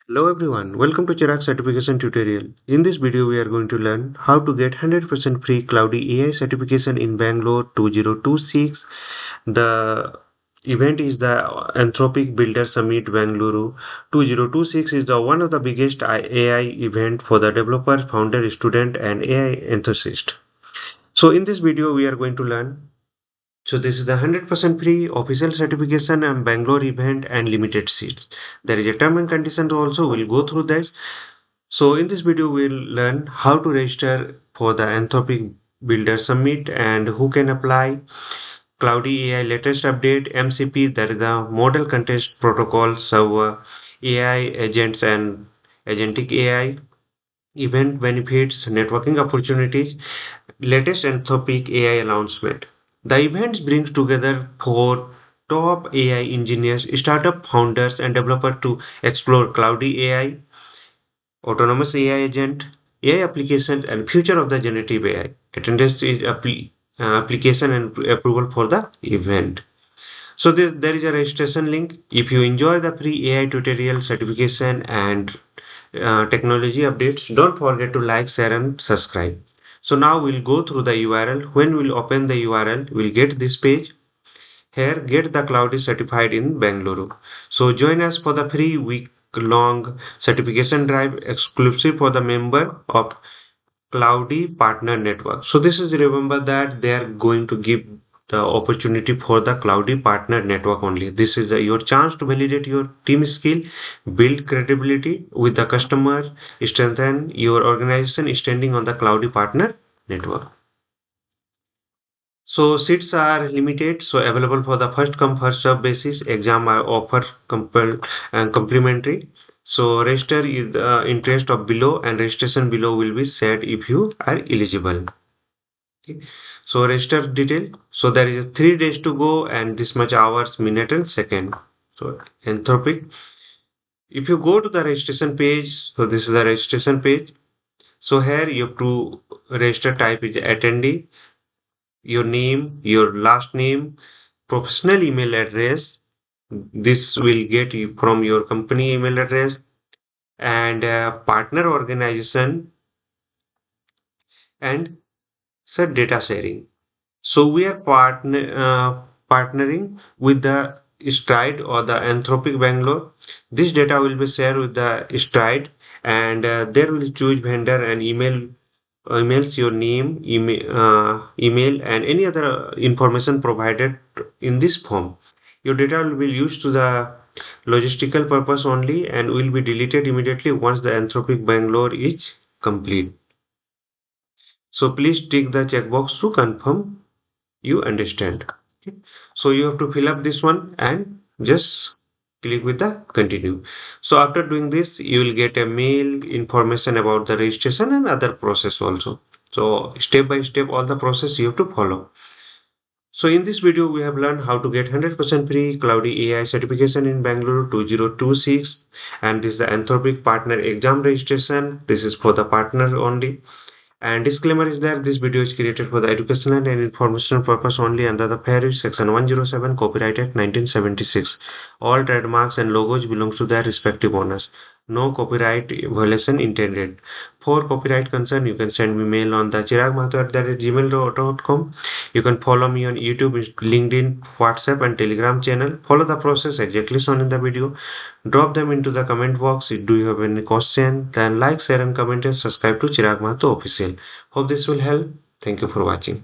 Hello everyone, welcome to Chirag certification tutorial. In this video we are going to learn how to get 100% free Cloudy AI certification in Bangalore 2026. The event is the Anthropic Builder Summit Bengaluru 2026 is the one of the biggest AI event for the developers, founder, student and AI enthusiast. So in this video we are going to learn this is the 100% free official certification and Bangalore event and limited seats. There is a term and conditions also. We'll go through that. So in this video, we'll learn how to register for the Anthropic Builder Summit and who can apply. Cloudy AI latest update, MCP, that is the Model Context Protocol Server, AI agents and Agentic AI, event benefits, networking opportunities, latest Anthropic AI announcement. The event brings together four top AI engineers, startup founders, and developers to explore cloudy AI, autonomous AI agent, AI application, and future of the generative AI. Attendance is application and approval for the event. So there is a registration link. If you enjoy the free AI tutorial certification and technology updates, don't forget to like, share, and subscribe. So now we'll go through the URL. When we'll open the URL, we'll get this page. Here, get the cloud is certified in Bangalore. So join us for the free week-long certification drive exclusive for the member of Cloudy Partner Network. So this is remember that they are going to give the opportunity for the Cloudy Partner Network only. This is your chance to validate your team skill, build credibility with the customer, strengthen your organization standing on the Cloudy Partner Network. So seats are limited, so available for the first come first serve basis. Exam are offer and complimentary. So register is the interest of below and registration below will be set if you are eligible. Okay. So register detail. So there is 3 days to go and this much hours, minute and second. So Anthropic. If you go to the registration page, so this is the registration page. So here you have to register type is attendee, your name, your last name, professional email address. This will get you from your company email address and partner organization and set data sharing. So we are partnering with the Stride or the Anthropic Bangalore. This data will be shared with the Stride and there will choose vendor and emails your name, email and any other information provided in this form. Your data will be used to the logistical purpose only and will be deleted immediately once the Anthropic Bangalore is complete. So please tick the checkbox to confirm you understand. Okay. So you have to fill up this one and just click with the continue. So after doing this you will get a mail information about the registration and other process also. So step by step all the process you have to follow. So in this video we have learned how to get 100% free cloudy AI certification in Bangalore 2026 and this is the Anthropic partner exam registration. This is for the partner only. And disclaimer is that this video is created for the educational and informational purpose only under the Fair Use Section 107 Copyright 1976. All trademarks and logos belongs to their respective owners. No copyright violation intended. For copyright concern, you can send me mail on the chiragmahto@gmail.com. You can follow me on YouTube, LinkedIn, WhatsApp and Telegram channel. Follow the process exactly shown in the video. Drop them into the comment box. Do you have any question? Then like, share and comment and subscribe to Chirag Mahto Official. Hope this will help. Thank you for watching.